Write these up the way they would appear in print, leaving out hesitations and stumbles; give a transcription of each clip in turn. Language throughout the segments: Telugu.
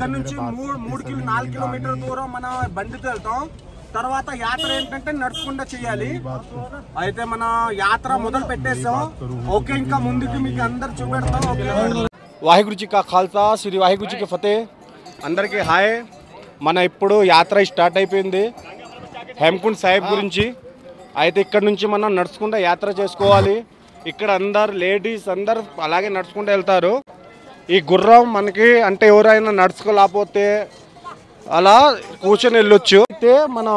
ఇక్కడ నుంచి 4 కిలోమీటర్ దూరం మన బండితో వెళ్తాం. తర్వాత యాత్ర ఏంటంటే నడుచుకుంటూ చేయాలి. అయితే మన యాత్ర మొదలు పెట్టేసాం. ఓకే, ఇంకా ముందుకు మీకు అందరు చూపెడతాం. వాహిగురు జీ కా ఖాల్సా, శ్రీ వాహిగురు జీ కి ఫతే. అందరికీ హాయ్. మన ఇప్పుడు యాత్ర స్టార్ట్ అయిపోయింది హేమకుండ్ సాహిబ్ గురించి. అయితే ఇక్కడ నుంచి మనం నడుచుకుంటూ యాత్ర చేసుకోవాలి. ఇక్కడ అందరు లేడీస్ అందరు అలాగే నడుచుకుంటూ వెళ్తారు. ఈ గుర్రం మనకి అంటే ఎవరైనా నడుచుకోలేకపోతే అలా కూర్చొని వెళ్ళొచ్చు. అయితే మనం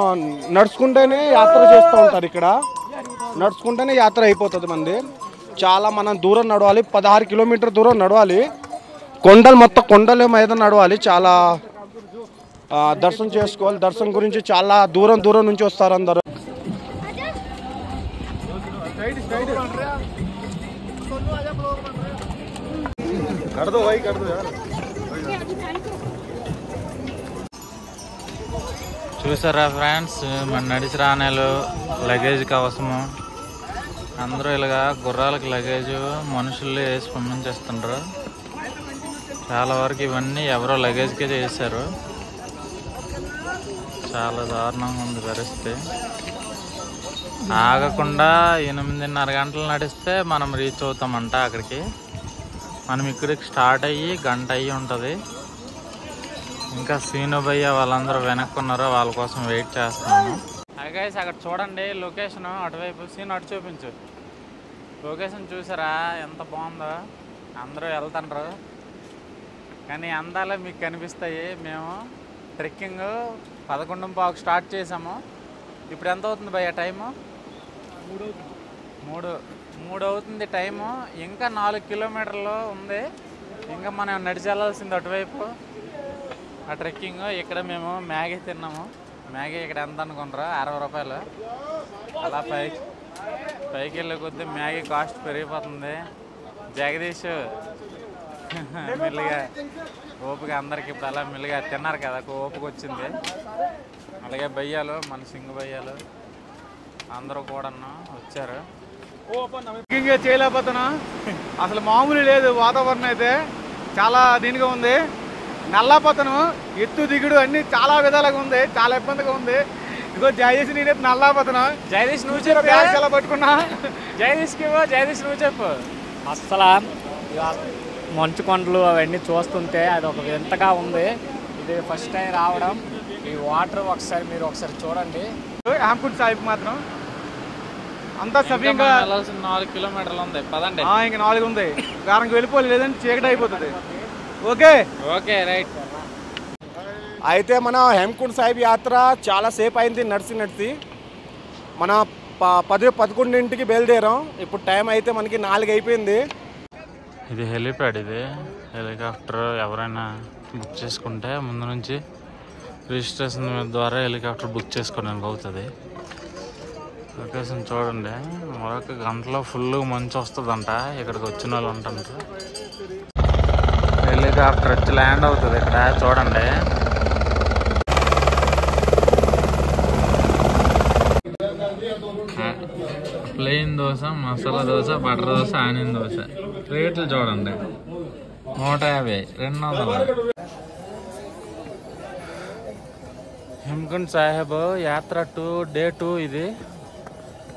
నడుచుకుంటేనే యాత్ర చేస్తూ ఉంటారు. ఇక్కడ నడుచుకుంటేనే యాత్ర అయిపోతుంది మనది. చాలా మనం దూరం నడవాలి, 16 కిలోమీటర్ దూరం నడవాలి. కొండలు మొత్తం కొండల మీద నడవాలి. చాలా దర్శనం చేసుకోవాలి. దర్శనం గురించి చాలా దూరం దూరం నుంచి వస్తారు అందరు. చూసారా ఫ్రెండ్స్, మన నడిచి రానేలు లగేజ్కి అవసరము. అందరూ ఇలాగా గుర్రాలకు లగేజ్ మనుషులు వేసి పంపించేస్తుండ్రు. చాలా వరకు ఇవన్నీ ఎవరో లగేజ్కే చేశారు. చాలా దారుణంగా ఉంది పరిస్థితి. ఆగకుండా 8:30 గంటలు నడిస్తే మనం రీచ్ అవుతామంట అక్కడికి. మనం ఇక్కడికి స్టార్ట్ అయ్యి గంట అయ్యి ఉంటుంది. ఇంకా సీను భయ్య వాళ్ళందరూ వెనక్కున్నారో వాళ్ళ కోసం వెయిట్ చేస్తున్నాము. గైస్ అక్కడ చూడండి లొకేషన్, అటువైపు సీన్ అటు చూపించు. లొకేషన్ చూసారా ఎంత బాగుందో. అందరూ వెళ్తుండ్రు కానీ అందాలే మీకు కనిపిస్తాయి. మేము ట్రెక్కింగ్ 11:15 స్టార్ట్ చేసాము. ఇప్పుడు ఎంత అవుతుంది భయ్య టైము? 3 అవుతుంది టైము. ఇంకా 4 కిలోమీటర్లు ఉంది. ఇంకా మనం నడిచి వెళ్ళాల్సింది అటువైపు ఆ ట్రెక్కింగ్. ఇక్కడ మేము మ్యాగీ తిన్నాము. మ్యాగీ ఇక్కడ ఎంత అనుకుంటారా? 60 రూపాయలు. అలా పైకి వెళ్ళే కొద్దీ మ్యాగీ కాస్ట్ పెరిగిపోతుంది. జగదీష్ మెల్లిగా ఓపిక అందరికి ఇప్పుడు అలా మెల్లిగా తిన్నారు కదా, ఓపిక వచ్చింది. అలాగే భయ్యాలు, మన సింగు భయ్యాలు అందరూ కూడా వచ్చారు. చేయలేకపోతున్నా అసలు, మామూలు లేదు. వాతావరణం అయితే చాలా దీనిగా ఉంది. నల్లాపోతాను, ఎత్తు దిగుడు అన్ని చాలా విధాలుగా ఉంది. చాలా ఇబ్బందిగా ఉంది. ఇదిగో జగదీష్ నేనైతే నల్లాపోతున్నా. జగదీష్ నువ్వు చెప్పు. ఎలా పట్టుకున్నా జగదీష్ నువ్వు చెప్పు. అస్సలు మంచు కొండలు అవన్నీ చూస్తుంటే అది ఒక వింతగా ఉంది. ఇది ఫస్ట్ టైం రావడం. ఈ వాటర్ మీరు ఒకసారి చూడండి. హేమకుండ్ సాహిబ్ మాత్రం అంతా సవ్యంగా 4 కిలోమీటర్లు ఉంది. పదండి. ఇంకా 4 ఉంది. గారంకి వెళ్ళిపోలేదు, లేదంటే చీకటి అయిపోతుంది. Okay right. అయితే మన హేమకుండ్ సాహిబ్ యాత్ర చాలా సేపు అయింది నడిచి. మన 10-11ంటికి బయలుదేరాం. ఇప్పుడు టైం అయితే మనకి 4 అయిపోయింది. ఇది హెలిప్యాడ్. ఇది హెలికాప్టర్ ఎవరైనా బుక్ చేసుకుంటే ముందు నుంచి రిజిస్ట్రేషన్ ద్వారా హెలికాప్టర్ బుక్ చేసుకోవడానికి అవుతుంది. లొకేషన్ చూడండి. మరొక గంటలో ఫుల్ మంచు వస్తుందంట. ఇక్కడికి వచ్చిన వాళ్ళు ఉంటుంటారు. హెలికాప్టర్ వచ్చి ల్యాండ్ అవుతుంది ఇక్కడ చూడండి. Plain dosa, masala dosa, butter dosa, onion dosa. రేట్లు చూడండి. 150, 200. హేమకుండ్ సాహిబ్ యాత్ర డే 2 ఇది.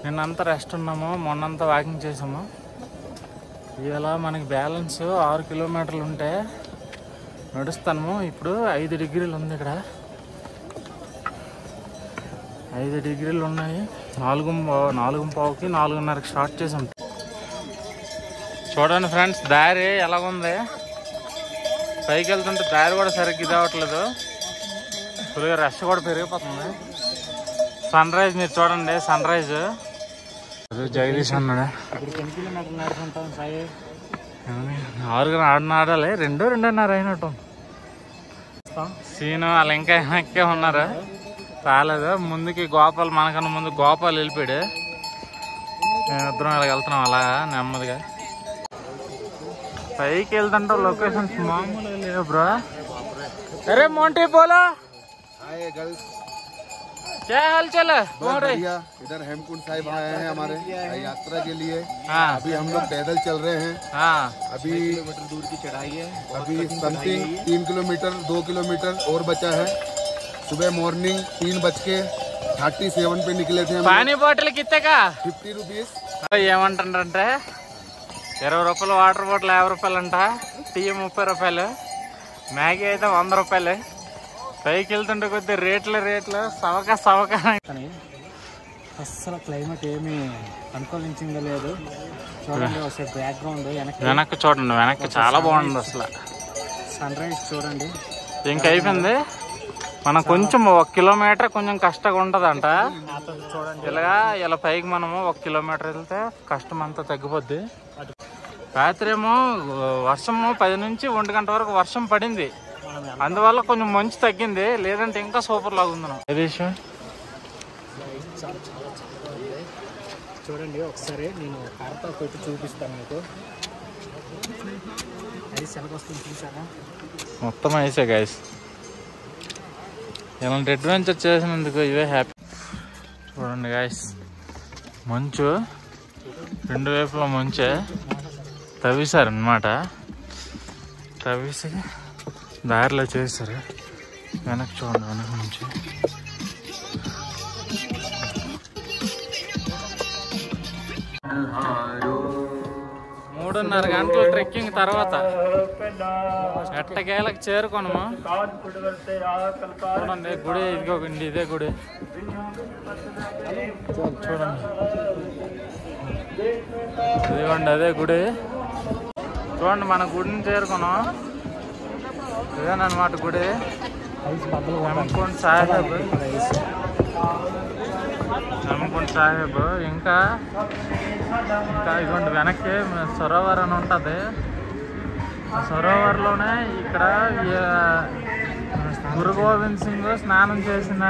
నిన్నంతా రెస్ట్ ఉన్నాము, మొన్నంతా వాకింగ్ చేసాము. ఇవాళ మనకి బ్యాలెన్స్ 6 కిలోమీటర్లు ఉంటే నడుస్తాము. ఇప్పుడు 5 డిగ్రీలు ఉంది ఇక్కడ. 5 డిగ్రీలు ఉన్నాయి. 4:15కి 4:30కి స్టార్ట్ చేసాం. చూడండి ఫ్రెండ్స్, దారి ఎలాగుంది. పైకి వెళ్తుంటే దారి కూడా సరిగ్గా ఇది అవ్వట్లేదు. ఫుల్గా రష్ కూడా పెరిగిపోతుంది. సన్ రైజ్ మీరు చూడండి. సన్ రైజ్ జగదీష్ అన్నాడు. 6 ఆడాలి. 2:30 అయినట్టు. సీను వాళ్ళు ఇంకా వెనక్కే ఉన్నారు, రాలేదు. ముందుకి గోపాల్, మనకన్నా ముందు గోపాల్ వెళ్ళిపోయాడు. మేమిద్దరం ఇలా వెళ్తున్నాం అలా నెమ్మదిగా. పైకి వెళ్తుంటే లొకేషన్స్ మామూలుగా లేవు బ్రో. అరే మోంటీ పోలా क्या हाल चाल है? बढ़िया। इधर हेमकुंड साहिब आए हैं हमारे यात्रा के लिए। हाँ अभी हम लोग पैदल चल रहे हैं। हाँ अभी किलोमीटर दूर की चढ़ाई है। अभी समथिंग 3 किलोमीटर 2 किलोमीटर और बचा है। सुबह मॉर्निंग 3:37 पे निकले थे हम। पानी బాటిల్ కిత్తేగా 50 रुपीज। ఏమంటారంటే 20 రూపాయలు వాటర్ బాటిల్ 50 రూపాయలు అంట, టీ 30 రూపాయలు, మ్యాగీ అయితే 100 రూపాయలు. పైకి వెళ్తుంటే కొద్ది రేట్లు సవక అస్సలు క్లైమేట్ ఏమి అనుకూలించిందో లేదు. చూడండి ఒకసారి బ్యాక్గ్రౌండ్ వెనక్కి చూడండి, వెనక్కి చాలా బాగుంది అసలు. సన్ రైజ్ చూడండి. ఇంక అయిపోయింది. మనం కొంచెం 1 కిలోమీటర్ కొంచెం కష్టంగా ఉంటదంట. ఇలా పైకి మనము 1 కిలోమీటర్ వెళ్తే కష్టం అంతా తగ్గిపోద్ది. రాత్రి ఏమో వర్షము 10 నుంచి 1 గంట వరకు వర్షం పడింది, అందువల్ల కొంచెం మంచు తగ్గింది. లేదంటే ఇంకా సూపర్ లాగా ఉంది. చూడండి ఒకసారి నేను కార్తో పెట్టి చూపిస్తాను మీకు. ఐస్ ఎలా వస్తుంది చూసారా? మొత్తం ఐసే గైస్. ఇలాంటి అడ్వెంచర్ చేసినందుకు ఇవే హ్యాపీ. చూడండి గైస్, మంచు రెండు వైపులా మంచే తవ్వేశారు అన్నమాట. తవ్వేసి దారిలో చేశారు. వెనక్కి చూడండి, వెనక నుంచి 3:30 గంటల ట్రెక్కింగ్ తర్వాత ఎట్టకేలకు చేరుకోనము. చూడండి గుడి, ఇదిగోండి ఇదే గుడి. చూడండి ఇదిగోండి అదే గుడి. చూడండి మన గుడిని చేరుకున్నాం. ఇదేనమాట గుడి, హెమ్కుండ్ సాహెబ్. హెమ్కుండ్ సాహెబ్. ఇంకా ఇదిగోండి వెనక్కి సరోవర్ అని ఉంటుంది. ఆ సరోవర్లోనే ఇక్కడ గురు గోవింద్ సింగ్ స్నానం చేసిన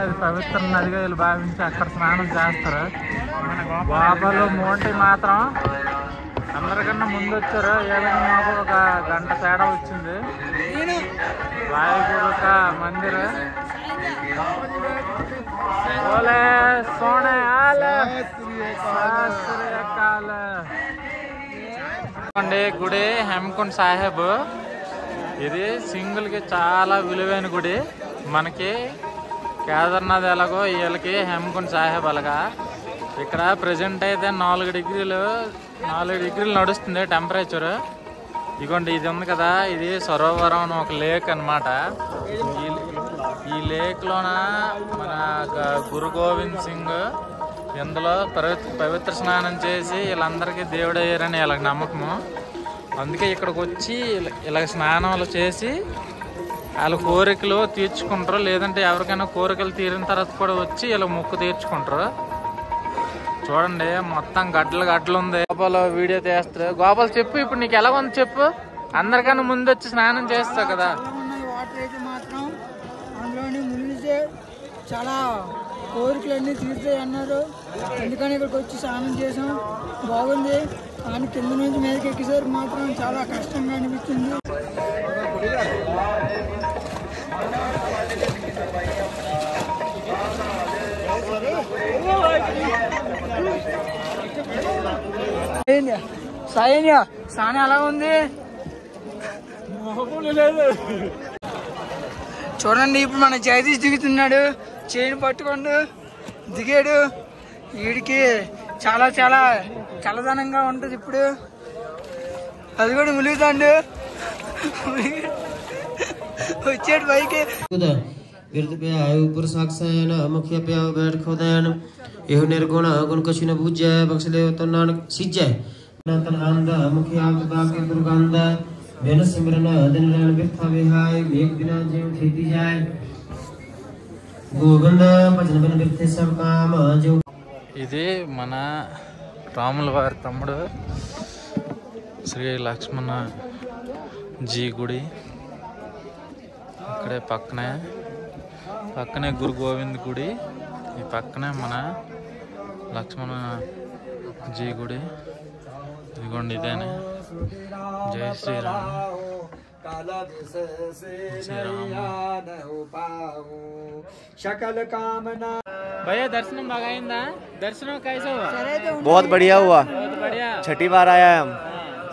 అది పవిత్ర నదిగా వీళ్ళు భావించి అక్కడ స్నానం చేస్తారు. బాబాలు మోంటి మాత్రం అందరికన్నా ముందు వచ్చారు. ఏదైనా మాకు 1 గంట తేడా వచ్చింది. వాయుగురు का मंदिर बोले सोने గుడి హెమ్కుండ్ సాహెబ్. ఇది సింగిల్ కి చాలా విలువైన గుడి. మనకి కేదార్నాథ్ ఎలాగో వీళ్ళకి హెమ్కుండ్ సాహెబ్ అలాగా. ఇక్కడ ప్రెజెంట్ అయితే 4 డిగ్రీలు నడుస్తుంది టెంపరేచర్. ఇదిగోండి ఇది ఉంది కదా, ఇది సరోవరం అని ఒక లేక్ అన్నమాట. ఈ లేక్ లోన మన గురు గోవింద్ సింగ్ ఇందులో పవిత్ర స్నానం చేసి వీళ్ళందరికీ దేవుడయ్యారని వీళ్ళకి నమ్మకము. అందుకే ఇక్కడికి వచ్చి ఇలా స్నానాలు చేసి వాళ్ళ కోరికలు తీర్చుకుంటారు. లేదంటే ఎవరికైనా కోరికలు తీరిన తర్వాత కూడా వచ్చి ఇలా మొక్కు తీర్చుకుంటారు. చూడండి మొత్తం గడ్డలు ఉంది. గోపాల్ వీడియో తీస్తారు. గోపాల్ చెప్పు, ఇప్పుడు నీకు ఎలా ఉంది చెప్పు. అందరికన్నా ముందు వచ్చి స్నానం చేస్తావు కదా. వాటర్ అయితే మాత్రం అందులోని మునిగితే చాలా కోరికలన్నీ తీరుతాయి అన్నారు. ఎందుకని ఇక్కడికి వచ్చి స్నానం చేసాం, బాగుంది. కానీ కింద నుంచి మీదకి ఎక్కేసరికి మాత్రం చాలా కష్టంగా అనిపించింది. సాయన్య స్నానం ఎలా ఉంది? చూడండి ఇప్పుడు మన జగదీష్ దిగుతున్నాడు. చైన్ పట్టుకోండు దిగాడు. వీడికి చాలా చాలా చల్లదనంగా ఉంటుంది ఇప్పుడు. అది కూడా ములుగుతాండు వచ్చాడు పైకి. ऊपर साक्षायन मुख्य पे बैठ खोदयन एहो निर्गुण गुण कछु न पूज्य बख्शले तो नानक सिजय नतन आंदा मुख्य आपदा के दुर्गंध बेन सिमरन दिन रण व्यर्थ विहाय एक दिन जीव खेती जाय गोविंद भजन बिन व्यर्थ सब काम जो. ఇది మన రాముల వారి తమ్ముడు శ్రీ లక్ష్మణ జీ గుడి. ఇక్కడే పక్కనే గురు గోవింద్ గుడి. ఈ పక్కనే మన లక్ష్మణ జీ గుడి. ఇదిగోండి ఇదేనే. जय श्री राम। शकल कामना। भैया दर्शन बागा दर्शन कैसा हुआ? बहुत बढ़िया हुआ, बहुत बढ़िया। छठी बार आया है हम,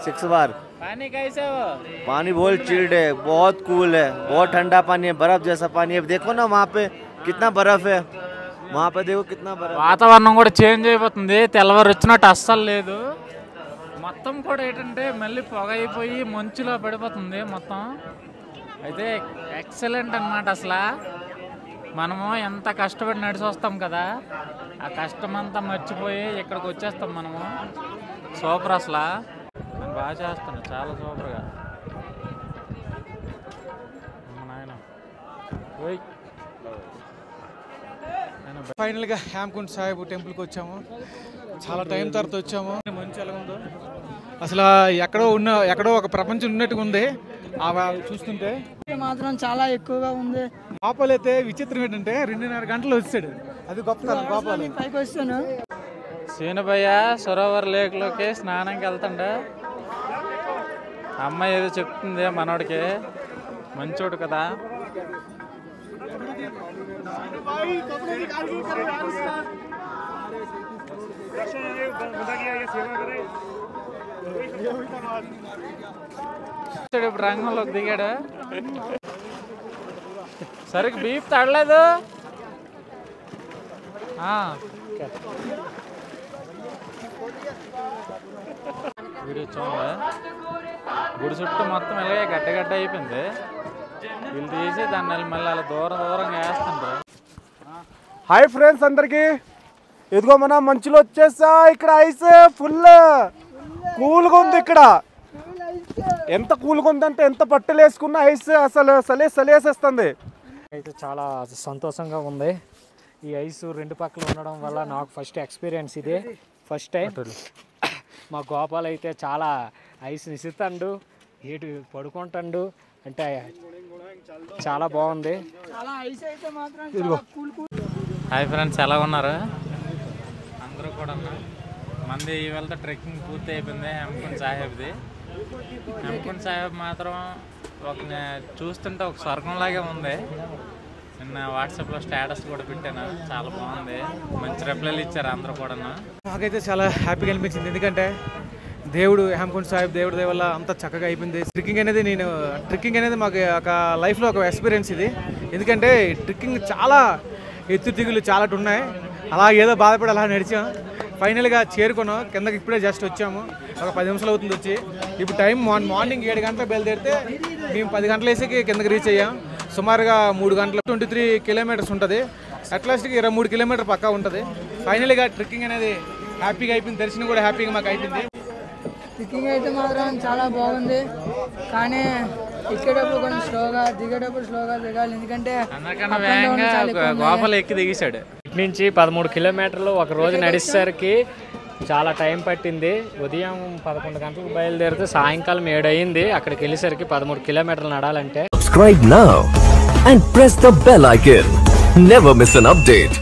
6 बार। पानी कैसा हुआ? पानी बहुत चिल्ड है, बहुत कूल है, बहुत ठंडा पानी है, बर्फ जैसा पानी है। देखो ना वहाँ पे कितना बर्फ है, वहाँ पे देखो कितना बर्फ। వాతావరణం కూడా చేంజ్ అయిపోతుంది, తెల్లవారు వచ్చినట్టు అస్సలు లేదు. మొత్తం కూడా ఏంటంటే మళ్ళీ పొగ అయిపోయి మంచులో పడిపోతుంది మొత్తం. అయితే ఎక్సలెంట్ అన్నమాట. అసలు మనము ఎంత కష్టపడి నడిచి వస్తాం కదా, ఆ కష్టమంతా మర్చిపోయి ఇక్కడికి వచ్చేస్తాం మనము. సూపర్ అసలు, నేను బాగా చేస్తాను, చాలా సూపర్గా. నాయన ఫైనల్గా హేమకుండ్ సాహిబ్ టెంపుల్కి వచ్చాము. చాలా టైం తర్వాత వచ్చాము. మంచి ఎలా ఉందో అసలు, ఎక్కడో ఒక ప్రపంచం ఉన్నట్టుగా ఉంది చూస్తుంటే. మాత్రం చాలా ఎక్కువగా ఉంది. గోపాల్ అయితే విచిత్రం ఏంటంటే 2.5 గంటలు వచ్చాడు, అది గొప్పతనం. గోపాల్ పైకి వస్తాను. సీనభయ్య సరోవర్ లేక్లోకి స్నానంకి వెళ్తుండే. అమ్మాయి ఏదో చెప్తుంది మనోడికి, మంచోడు కదా. ఇప్పుడు రంగంలోకి దిగాడు. సరిగ్గా బీప్ తడలేదు. వీడియో చూడండి, గుడి చుట్టూ మొత్తం ఇలాగే గడ్డ అయిపోయింది. వీళ్ళు తీసి దాన్ని మళ్ళీ అలా దూరంగా వేస్తుంటారు. హాయ్ ఫ్రెండ్స్ అందరికి, ఇదిగో మన మంచులో వచ్చేసా. ఇక్కడ ఐస్ ఫుల్ కూల్గా ఉంది. ఇక్కడ ఎంత కూల్గా ఉందంటే ఎంత పట్టెలు వేసుకున్న ఐస్ అసలు సలేసేస్తుంది. అయితే చాలా సంతోషంగా ఉంది. ఈ ఐస్ 2 పక్కల ఉండడం వల్ల నాకు ఫస్ట్ ఎక్స్పీరియన్స్ ఇదే. ఫస్ట్ టైం మా గోపాల్ అయితే చాలా ఐస్ నిసుతాడు, ఏటు పడుకుంటాడు, అంటే చాలా బాగుంది. హాయ్ ఫ్రెండ్స్, ఎలా ఉన్నారు అందరూ కూడా? మంది ఈవేళతో ట్రెక్కింగ్ పూర్తి అయిపోయింది హేమకుండ్ సాహిబ్ది. హేమకుండ్ సాహిబ్ మాత్రం చూస్తుంటే ఒక స్వర్గంలాగే ఉంది. నిన్న వాట్సాప్లో స్టేటస్ కూడా పెట్టాను, చాలా బాగుంది, మంచి రిప్లైలు ఇచ్చారు అందరూ కూడా. నాకైతే చాలా హ్యాపీగా అనిపించింది, ఎందుకంటే దేవుడు హేమకుండ్ సాహిబ్ దేవుడి వల్ల అంత చక్కగా అయిపోయింది. ట్రెక్కింగ్ అనేది మాకు ఒక లైఫ్లో ఒక ఎక్స్పీరియన్స్ ఇది. ఎందుకంటే ట్రెక్కింగ్ చాలా ఎత్తు దిగులు చాలా ఉన్నాయి. అలా ఏదో బాధపడి అలా నడిచాం. ఫైనల్గా చేరుకున్నాం. కిందకి ఇప్పుడే జస్ట్ వచ్చాము, ఒక 10 నిమిషాలు అవుతుంది వచ్చి. ఇప్పుడు టైం మార్నింగ్ 7 గంటలకు బయలుదేరితే మేము 10 గంటల వేసేకి కిందకి రీచ్ అయ్యాం. సుమారుగా 3 గంటల 23 కిలోమీటర్స్ ఉంటుంది. అట్లాస్ట్కి 23 కిలోమీటర్ పక్కా ఉంటుంది. ఫైనల్గా ట్రెక్కింగ్ అనేది హ్యాపీగా అయిపోయింది. దర్శనం కూడా హ్యాపీగా మాకు అయిపోయింది. ట్రెక్కింగ్ అయితే మాత్రం చాలా బాగుంది, కానీ ఎక్కేటప్పుడు కొంచెం స్లోగా, దిగేటప్పుడు స్లోగా దిగాలి. ఎందుకంటే గోపాల్ ఎక్కి దిగేశాడు. నుంచి 13 కిలోమీటర్లు ఒక రోజు నడిచేసరికి చాలా టైం పట్టింది. ఉదయం 11 గంటలకు బయలుదేరితే సాయంకాలం 7 అయింది. అక్కడికి వెళ్ళేసరికి 13 కిలోమీటర్లు నడాలంటే. Subscribe now and press the bell icon. Never miss an update.